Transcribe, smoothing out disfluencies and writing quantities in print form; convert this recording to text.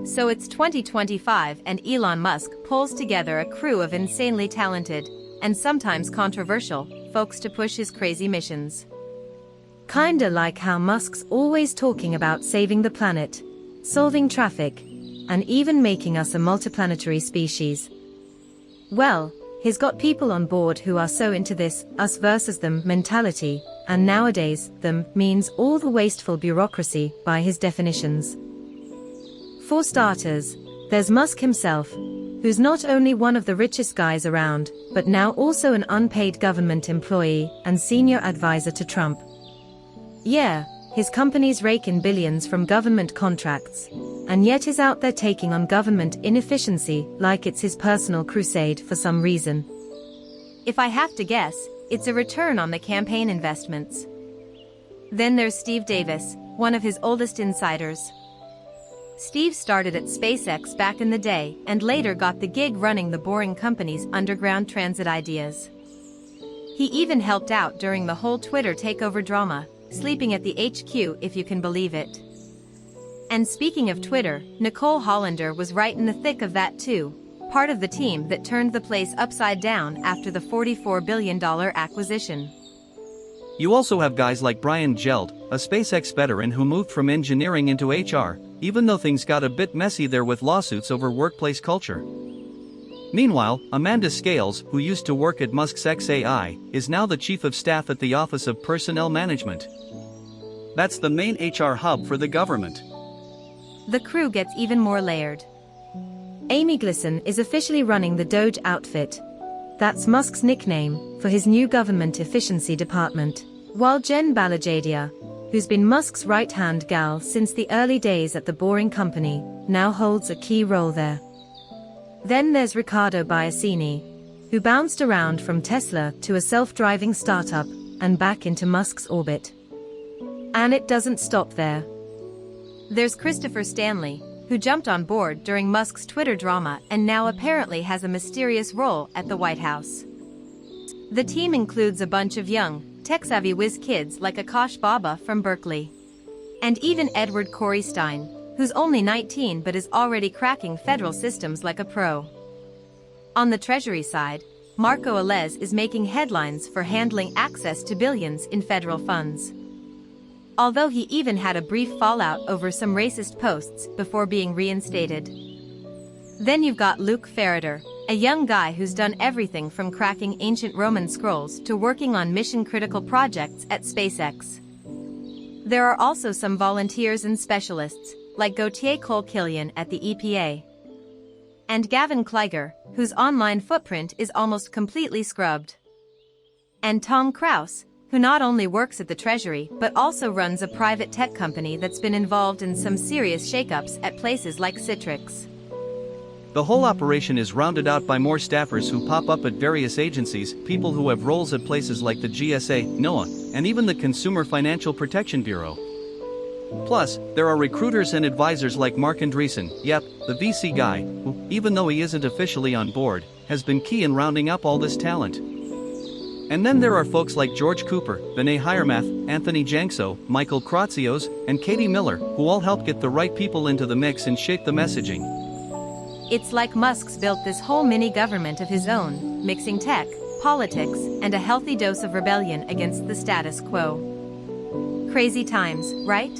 So it's 2025 and Elon Musk pulls together a crew of insanely talented, and sometimes controversial, folks to push his crazy missions. Kinda like how Musk's always talking about saving the planet, solving traffic, and even making us a multiplanetary species. Well, he's got people on board who are so into this us versus them mentality, and nowadays, them means all the wasteful bureaucracy by his definitions. For starters, there's Musk himself, who's not only one of the richest guys around, but now also an unpaid government employee and senior advisor to Trump. Yeah, his companies rake in billions from government contracts, and yet is out there taking on government inefficiency like it's his personal crusade for some reason. If I have to guess, it's a return on the campaign investments. Then there's Steve Davis, one of his oldest insiders. Steve started at SpaceX back in the day and later got the gig running the boring company's underground transit ideas. He even helped out during the whole Twitter takeover drama, sleeping at the HQ if you can believe it. And speaking of Twitter, Nicole Hollander was right in the thick of that too, part of the team that turned the place upside down after the $44 billion acquisition. You also have guys like Brian Geld, a SpaceX veteran who moved from engineering into HR, even though things got a bit messy there with lawsuits over workplace culture. Meanwhile, Amanda Scales, who used to work at Musk's XAI, is now the chief of staff at the Office of Personnel Management. That's the main HR hub for the government. The crew gets even more layered. Amy Glisson is officially running the Doge outfit. That's Musk's nickname for his new government efficiency department, while Jen Balajadia, who's been Musk's right-hand gal since the early days at the boring company, now holds a key role there. Then there's Riccardo Biasini, who bounced around from Tesla to a self-driving startup and back into Musk's orbit. And it doesn't stop there. There's Christopher Stanley, who jumped on board during Musk's Twitter drama and now apparently has a mysterious role at the White House. The team includes a bunch of young, tech-savvy whiz kids like Akash Baba from Berkeley. And even Edward Corey Stein, who's only 19 but is already cracking federal systems like a pro. On the Treasury side, Marco Alez is making headlines for handling access to billions in federal funds. Although he even had a brief fallout over some racist posts before being reinstated. Then you've got Luke Ferriter, a young guy who's done everything from cracking ancient Roman scrolls to working on mission-critical projects at SpaceX. There are also some volunteers and specialists, like Gautier Cole-Killian at the EPA. And Gavin Kleiger, whose online footprint is almost completely scrubbed. And Tom Krause, who not only works at the Treasury but also runs a private tech company that's been involved in some serious shakeups at places like Citrix. The whole operation is rounded out by more staffers who pop up at various agencies, people who have roles at places like the GSA, NOAA, and even the Consumer Financial Protection Bureau. Plus, there are recruiters and advisors like Mark Andreessen, yep, the VC guy, who, even though he isn't officially on board, has been key in rounding up all this talent. And then there are folks like George Cooper, Vinay Hiremath, Anthony Jankso, Michael Kratzios, and Katie Miller, who all help get the right people into the mix and shape the messaging. It's like Musk's built this whole mini-government of his own, mixing tech, politics, and a healthy dose of rebellion against the status quo. Crazy times, right?